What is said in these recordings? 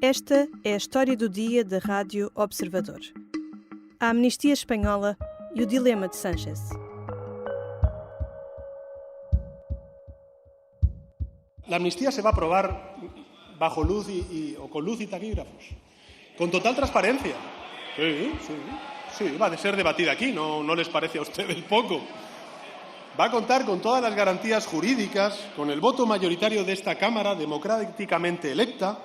Esta é a história do dia da Rádio Observador. A amnistia espanhola e o dilema de Sánchez. La amnistía se va a aprobar bajo luz o con luz y taquígrafos, con total transparencia. Sí, va a ser debatida aquí, ¿no les parece a ustedes poco? Va a contar con todas las garantías jurídicas, con el voto mayoritario de esta Cámara democráticamente electa.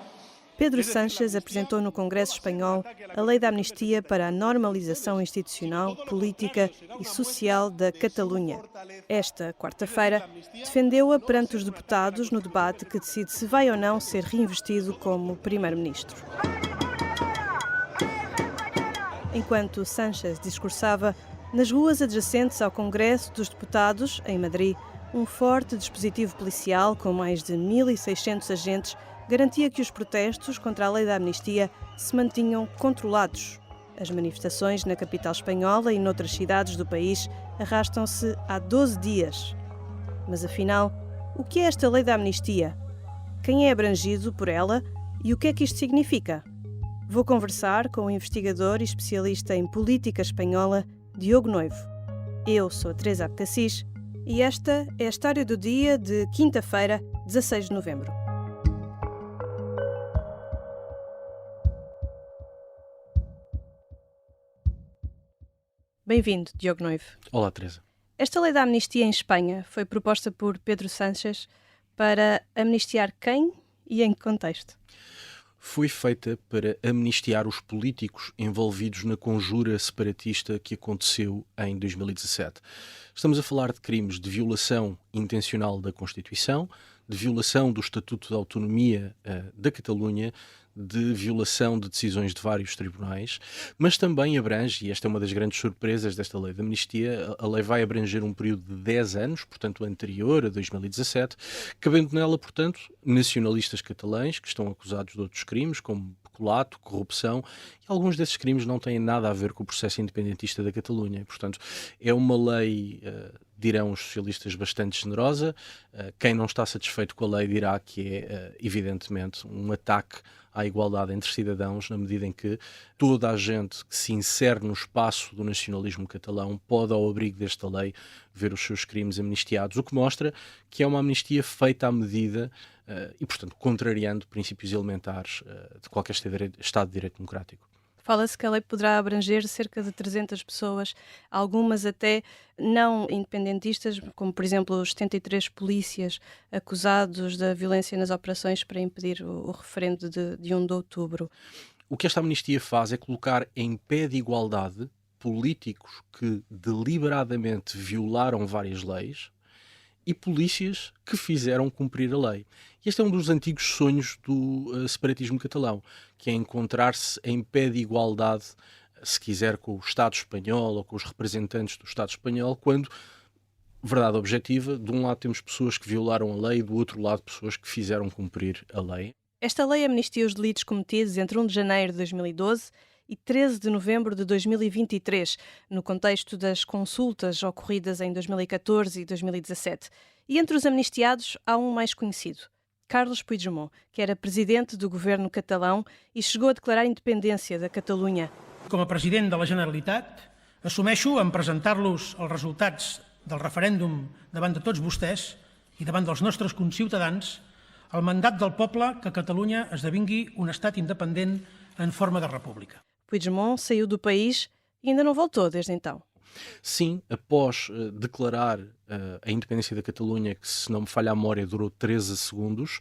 Pedro Sánchez apresentou no Congresso espanhol a lei da amnistia para a normalização institucional, política e social da Catalunha. Esta quarta-feira defendeu-a perante os deputados no debate que decide se vai ou não ser reinvestido como primeiro-ministro. Enquanto Sánchez discursava, nas ruas adjacentes ao Congresso dos Deputados, em Madrid, um forte dispositivo policial com mais de 1.600 agentes garantia que os protestos contra a lei da amnistia se mantinham controlados. As manifestações na capital espanhola e noutras cidades do país arrastam-se há 12 dias. Mas afinal, o que é esta lei da amnistia? Quem é abrangido por ela e o que é que isto significa? Vou conversar com o investigador e especialista em política espanhola, Diogo Noivo. Eu sou a Teresa Abcacis e esta é a história do dia de quinta-feira, 16 de novembro. Bem-vindo, Diogo Noivo. Olá, Teresa. Esta lei da amnistia em Espanha foi proposta por Pedro Sánchez para amnistiar quem e em que contexto? Foi feita para amnistiar os políticos envolvidos na conjura separatista que aconteceu em 2017. Estamos a falar de crimes de violação intencional da Constituição, de violação do Estatuto de Autonomia da Catalunha, de violação de decisões de vários tribunais, mas também abrange, e esta é uma das grandes surpresas desta lei de amnistia, a lei vai abranger um período de 10 anos, portanto anterior a 2017, cabendo nela, portanto, nacionalistas catalães que estão acusados de outros crimes, como peculato, corrupção, e alguns desses crimes não têm nada a ver com o processo independentista da Catalunha. Portanto, é uma lei, dirão os socialistas, bastante generosa. Quem não está satisfeito com a lei dirá que é, evidentemente, um ataque à igualdade entre cidadãos, na medida em que toda a gente que se insere no espaço do nacionalismo catalão pode, ao abrigo desta lei, ver os seus crimes amnistiados, o que mostra que é uma amnistia feita à medida e, portanto, contrariando princípios elementares de qualquer Estado de Direito Democrático. Fala-se que a lei poderá abranger cerca de 300 pessoas, algumas até não independentistas, como por exemplo os 73 polícias acusados da violência nas operações para impedir o referendo de 1 de outubro. O que esta amnistia faz é colocar em pé de igualdade políticos que deliberadamente violaram várias leis e polícias que fizeram cumprir a lei. Este é um dos antigos sonhos do separatismo catalão, que é encontrar-se em pé de igualdade, se quiser, com o Estado espanhol ou com os representantes do Estado espanhol, quando, verdade objetiva, de um lado temos pessoas que violaram a lei e do outro lado pessoas que fizeram cumprir a lei. Esta lei amnistia os delitos cometidos entre 1 de janeiro de 2012 e 13 de novembro de 2023, no contexto das consultas ocorridas em 2014 e 2017. E entre os amnistiados há um mais conhecido, Carles Puigdemont, que era presidente do governo catalão e chegou a declarar a independència da Catalunha. Com a president de la Generalitat, assumeixo en presentar-los els resultats del referèndum davant de tots vostès i davant dels nostres conciutadans el mandat del poble que Catalunya esdevingui un estat independent en forma de república. Puigdemont saiu do país e ainda não voltou desde então. Sim, após declarar a independência da Catalunha, que se não me falha a memória durou 13 segundos,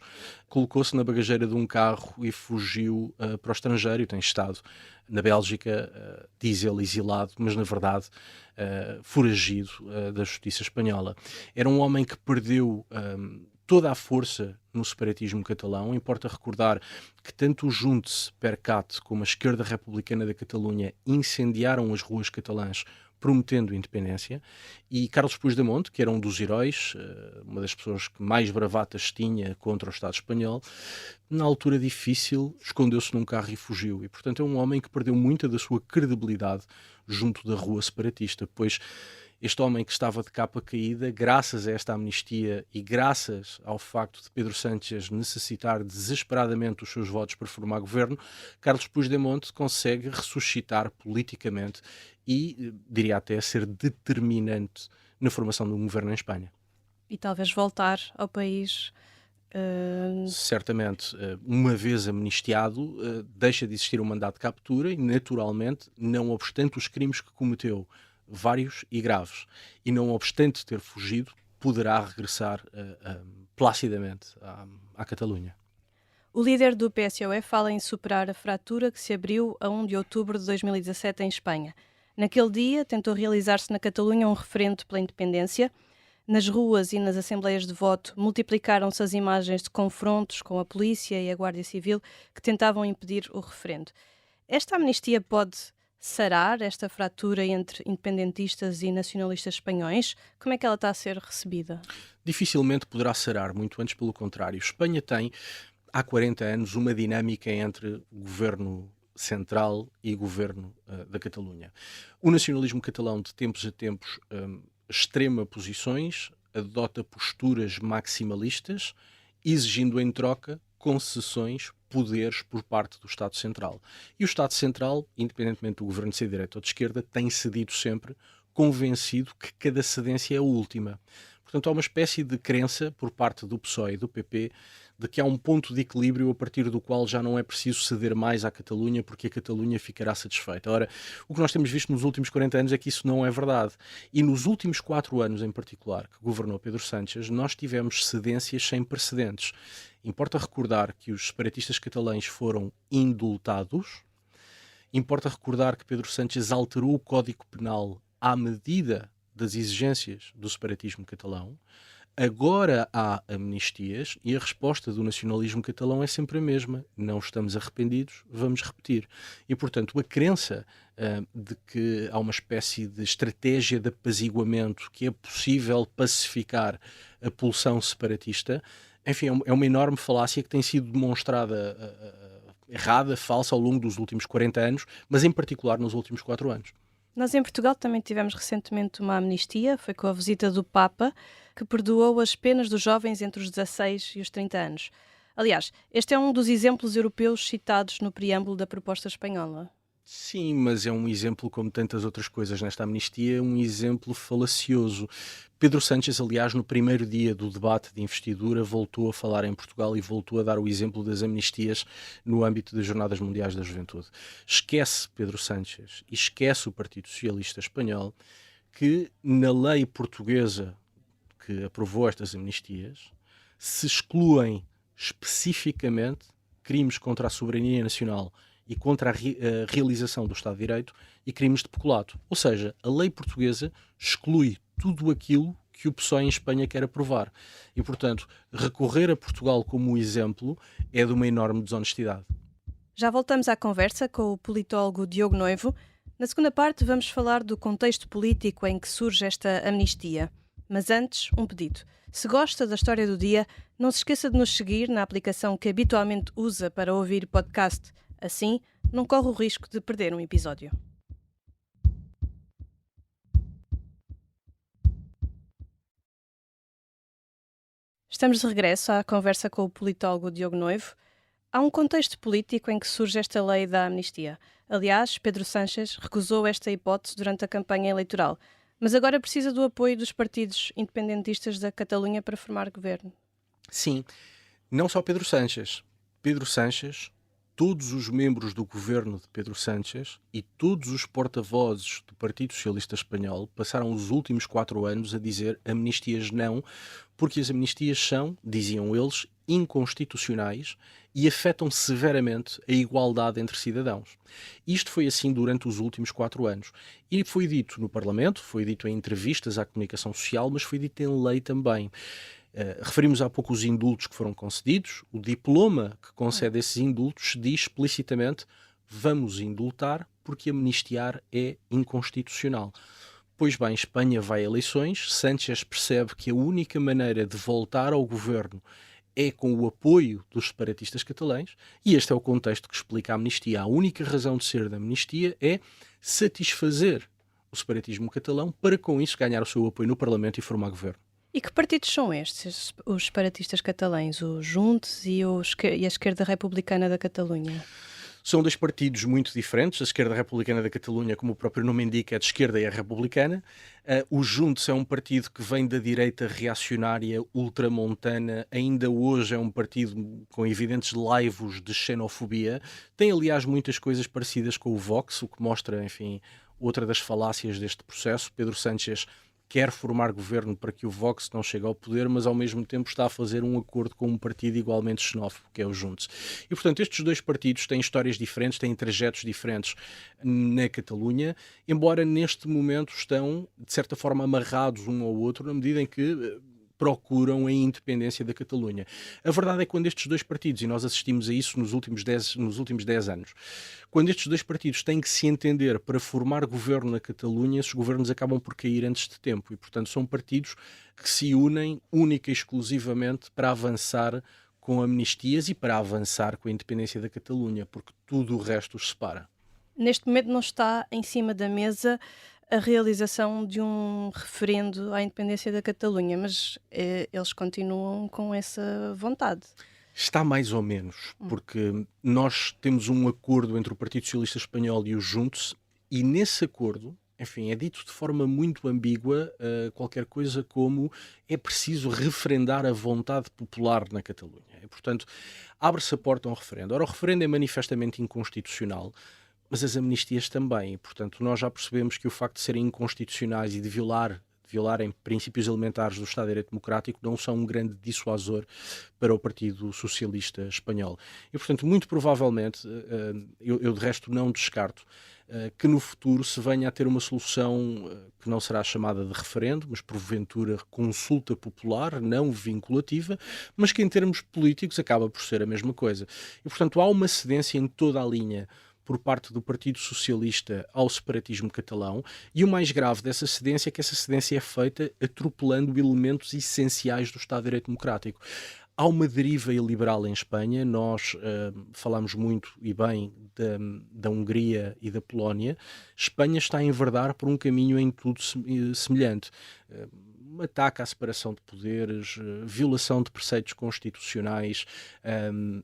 colocou-se na bagageira de um carro e fugiu para o estrangeiro. Tem estado na Bélgica, diz ele exilado, mas na verdade foragido da justiça espanhola. Era um homem que perdeu toda a força no separatismo catalão. Importa recordar que tanto o Junts per Cat como a esquerda republicana da Catalunha incendiaram as ruas catalãs prometendo independência, e Carles Puigdemont, que era um dos heróis, uma das pessoas que mais bravatas tinha contra o Estado espanhol, na altura difícil escondeu-se num carro e fugiu. E, portanto, é um homem que perdeu muita da sua credibilidade junto da rua separatista, pois Este homem que estava de capa caída, graças a esta amnistia e graças ao facto de Pedro Sánchez necessitar desesperadamente os seus votos para formar governo, Carlos Puigdemont consegue ressuscitar politicamente e, diria até, ser determinante na formação de um governo em Espanha. E talvez voltar ao país. Certamente, uma vez amnistiado, deixa de existir um mandato de captura e, naturalmente, não obstante os crimes que cometeu, vários e graves, e não obstante ter fugido, poderá regressar placidamente à Catalunha. O líder do PSOE fala em superar a fratura que se abriu a 1 de outubro de 2017 em Espanha. Naquele dia, tentou realizar-se na Catalunha um referendo pela independência. Nas ruas e nas assembleias de voto multiplicaram-se as imagens de confrontos com a polícia e a Guarda Civil que tentavam impedir o referendo. Esta amnistia pode sarar esta fratura entre independentistas e nacionalistas espanhóis? Como é que ela está a ser recebida? Dificilmente poderá sarar, muito antes pelo contrário. Espanha tem, há 40 anos, uma dinâmica entre o governo central e o governo da Catalunha. O nacionalismo catalão, de tempos a tempos, extrema posições, adota posturas maximalistas, exigindo em troca concessões, poderes por parte do Estado Central. E o Estado Central, independentemente do governo ser de direita ou de esquerda, tem cedido sempre, convencido que cada cedência é a última. Portanto, há uma espécie de crença por parte do PSOE e do PP de que há um ponto de equilíbrio a partir do qual já não é preciso ceder mais à Catalunha porque a Catalunha ficará satisfeita. Ora, o que nós temos visto nos últimos 40 anos é que isso não é verdade. E nos últimos 4 anos, em particular, que governou Pedro Sánchez, nós tivemos cedências sem precedentes. Importa recordar que os separatistas catalães foram indultados. Importa recordar que Pedro Sánchez alterou o Código Penal à medida das exigências do separatismo catalão. Agora há amnistias e a resposta do nacionalismo catalão é sempre a mesma. Não estamos arrependidos, vamos repetir. E, portanto, a crença de que há uma espécie de estratégia de apaziguamento, que é possível pacificar a pulsão separatista, enfim, é uma enorme falácia que tem sido demonstrada errada, falsa ao longo dos últimos 40 anos, mas em particular nos últimos 4 anos. Nós em Portugal também tivemos recentemente uma amnistia, foi com a visita do Papa, que perdoou as penas dos jovens entre os 16 e os 30 anos. Aliás, este é um dos exemplos europeus citados no preâmbulo da proposta espanhola. Sim, mas é um exemplo, como tantas outras coisas nesta amnistia, um exemplo falacioso. Pedro Sánchez, aliás, no primeiro dia do debate de investidura, voltou a falar em Portugal e voltou a dar o exemplo das amnistias no âmbito das Jornadas Mundiais da Juventude. Esquece Pedro Sánchez e esquece o Partido Socialista Espanhol que na lei portuguesa que aprovou estas amnistias se excluem especificamente crimes contra a soberania nacional e contra a realização do Estado de Direito e crimes de peculato. Ou seja, a lei portuguesa exclui tudo aquilo que o PSOE em Espanha quer aprovar. E, portanto, recorrer a Portugal como exemplo é de uma enorme desonestidade. Já voltamos à conversa com o politólogo Diogo Noivo. Na segunda parte vamos falar do contexto político em que surge esta amnistia. Mas antes, um pedido. Se gosta da história do dia, não se esqueça de nos seguir na aplicação que habitualmente usa para ouvir podcast. Assim, não corre o risco de perder um episódio. Estamos de regresso à conversa com o politólogo Diogo Noivo. Há um contexto político em que surge esta lei da amnistia. Aliás, Pedro Sánchez recusou esta hipótese durante a campanha eleitoral, mas agora precisa do apoio dos partidos independentistas da Catalunha para formar governo. Sim, não só Pedro Sánchez. Pedro Sánchez, todos os membros do governo de Pedro Sánchez e todos os porta-vozes do Partido Socialista Espanhol passaram os últimos 4 anos a dizer amnistias não, porque as amnistias são, diziam eles, inconstitucionais e afetam severamente a igualdade entre cidadãos. Isto foi assim durante os últimos 4 anos. E foi dito no Parlamento, foi dito em entrevistas à comunicação social, mas foi dito em lei também. Referimos há pouco os indultos que foram concedidos. O diploma que concede esses indultos diz explicitamente: vamos indultar porque amnistiar é inconstitucional. Pois bem, Espanha vai a eleições, Sánchez percebe que a única maneira de voltar ao governo é com o apoio dos separatistas catalães, e este é o contexto que explica a amnistia. A única razão de ser da amnistia é satisfazer o separatismo catalão para, com isso, ganhar o seu apoio no Parlamento e formar governo. E que partidos são estes, os separatistas catalães, os Junts e a Esquerda Republicana da Catalunha? São dois partidos muito diferentes. A Esquerda Republicana da Catalunha, como o próprio nome indica, é de esquerda e é republicana. O Junts é um partido que vem da direita reacionária ultramontana. Ainda hoje é um partido com evidentes laivos de xenofobia. Tem, aliás, muitas coisas parecidas com o Vox, o que mostra, enfim, outra das falácias deste processo. Pedro Sánchez quer formar governo para que o Vox não chegue ao poder, mas ao mesmo tempo está a fazer um acordo com um partido igualmente xenófobo, que é o Junts. E, portanto, estes dois partidos têm histórias diferentes, têm trajetos diferentes na Catalunha, embora neste momento estão, de certa forma, amarrados um ao outro, na medida em que procuram a independência da Catalunha. A verdade é que quando estes dois partidos, e nós assistimos a isso nos últimos 10 anos, quando estes dois partidos têm que se entender para formar governo na Catalunha, esses governos acabam por cair antes de tempo e, portanto, são partidos que se unem única e exclusivamente para avançar com amnistias e para avançar com a independência da Catalunha, porque tudo o resto os separa. Neste momento não está em cima da mesa a realização de um referendo à independência da Catalunha, mas eles continuam com essa vontade. Está mais ou menos, porque nós temos um acordo entre o Partido Socialista Espanhol e os Juntos, e nesse acordo, enfim, é dito de forma muito ambígua qualquer coisa como é preciso referendar a vontade popular na Catalunha. E, portanto, abre-se a porta a um referendo. Ora, o referendo é manifestamente inconstitucional, mas as amnistias também. Portanto, nós já percebemos que o facto de serem inconstitucionais e de violarem princípios elementares do Estado de Direito Democrático não são um grande dissuasor para o Partido Socialista Espanhol. E, portanto, muito provavelmente, eu de resto não descarto, que no futuro se venha a ter uma solução que não será chamada de referendo, mas porventura consulta popular, não vinculativa, mas que em termos políticos acaba por ser a mesma coisa. E, portanto, há uma cedência em toda a linha por parte do Partido Socialista ao separatismo catalão, e o mais grave dessa cedência é que essa cedência é feita atropelando elementos essenciais do Estado de Direito Democrático. Há uma deriva iliberal em Espanha, nós falamos muito e bem da Hungria e da Polónia. Espanha está a enverdar por um caminho em tudo semelhante. Ataque à separação de poderes, violação de preceitos constitucionais,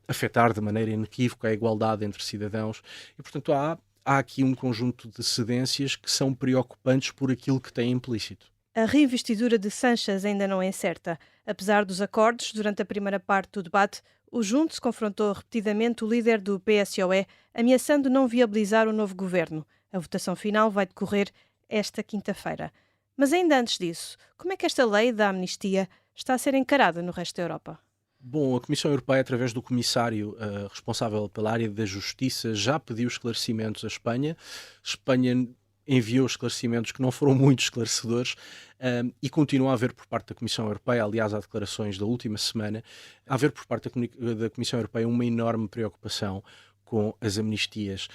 afetar de maneira inequívoca a igualdade entre cidadãos. E, portanto, há aqui um conjunto de cedências que são preocupantes por aquilo que tem implícito. A reinvestidura de Sánchez ainda não é certa. Apesar dos acordos, durante a primeira parte do debate, o Juntos confrontou repetidamente o líder do PSOE, ameaçando não viabilizar o novo governo. A votação final vai decorrer esta quinta-feira. Mas ainda antes disso, como é que esta lei da amnistia está a ser encarada no resto da Europa? Bom, a Comissão Europeia, através do comissário responsável pela área da Justiça, já pediu esclarecimentos à Espanha. Espanha enviou esclarecimentos que não foram muito esclarecedores e continua a haver por parte da Comissão Europeia, aliás, há declarações da última semana, a haver por parte da Comissão Europeia uma enorme preocupação com as amnistias,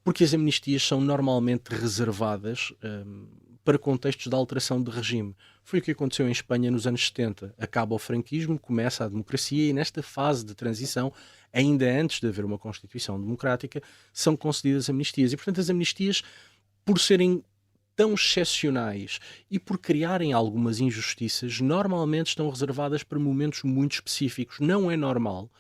porque as amnistias são normalmente reservadas para contextos de alteração de regime. Foi o que aconteceu em Espanha nos anos 70. Acaba o franquismo, começa a democracia e nesta fase de transição, ainda antes de haver uma Constituição democrática, são concedidas amnistias. E, portanto, as amnistias, por serem tão excepcionais e por criarem algumas injustiças, normalmente estão reservadas para momentos muito específicos. Não é normal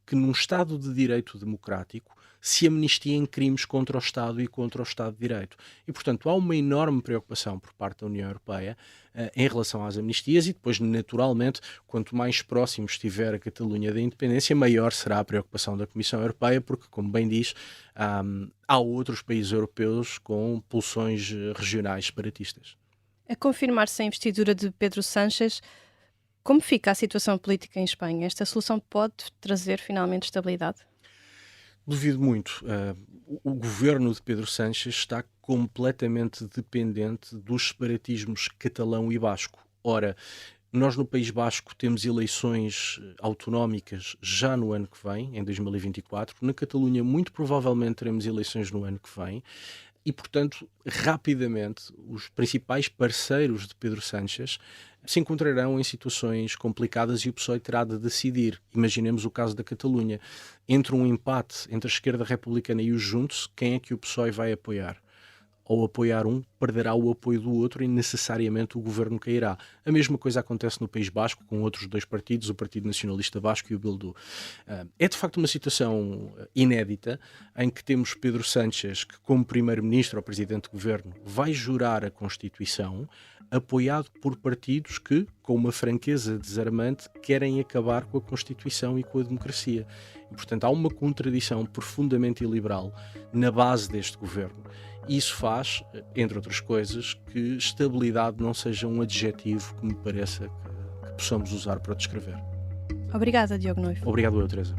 que num Estado de Direito democrático se amnistiem crimes contra o Estado e contra o Estado de Direito. E, portanto, há uma enorme preocupação por parte da União Europeia em relação às amnistias e depois, naturalmente, quanto mais próximo estiver a Catalunha da independência, maior será a preocupação da Comissão Europeia, porque, como bem diz, há outros países europeus com pulsões regionais separatistas. A confirmar-se a investidura de Pedro Sánchez, como fica a situação política em Espanha? Esta solução pode trazer finalmente estabilidade? Duvido muito. O governo de Pedro Sánchez está completamente dependente dos separatismos catalão e basco. Ora, nós no País Basco temos eleições autonómicas já no ano que vem, em 2024. Na Catalunha, muito provavelmente, teremos eleições no ano que vem. E, portanto, rapidamente, os principais parceiros de Pedro Sánchez se encontrarão em situações complicadas e o PSOE terá de decidir. Imaginemos o caso da Catalunha. Entre um empate entre a esquerda republicana e os Juntos, quem é que o PSOE vai apoiar? ao apoiar um, perderá o apoio do outro e necessariamente o governo cairá. A mesma coisa acontece no País Basco, com outros dois partidos, o Partido Nacionalista Basco e o Bildu. É de facto uma situação inédita, em que temos Pedro Sánchez, que como primeiro-ministro ou presidente de governo vai jurar a Constituição, apoiado por partidos que, com uma franqueza desarmante, querem acabar com a Constituição e com a democracia. E, portanto, há uma contradição profundamente iliberal na base deste governo. E isso faz, entre outras coisas, que estabilidade não seja um adjetivo que me pareça que possamos usar para o descrever. Obrigada, Diogo Noivo. Obrigado, Teresa.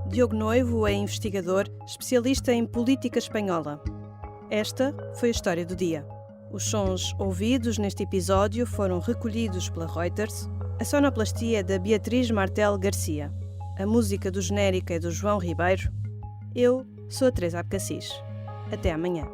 Diogo Noivo é investigador, especialista em política espanhola. Esta foi a história do dia. Os sons ouvidos neste episódio foram recolhidos pela Reuters. A sonoplastia é da Beatriz Martel Garcia. A música do genérico é do João Ribeiro. Eu sou a Teresa Abcacis. Até amanhã.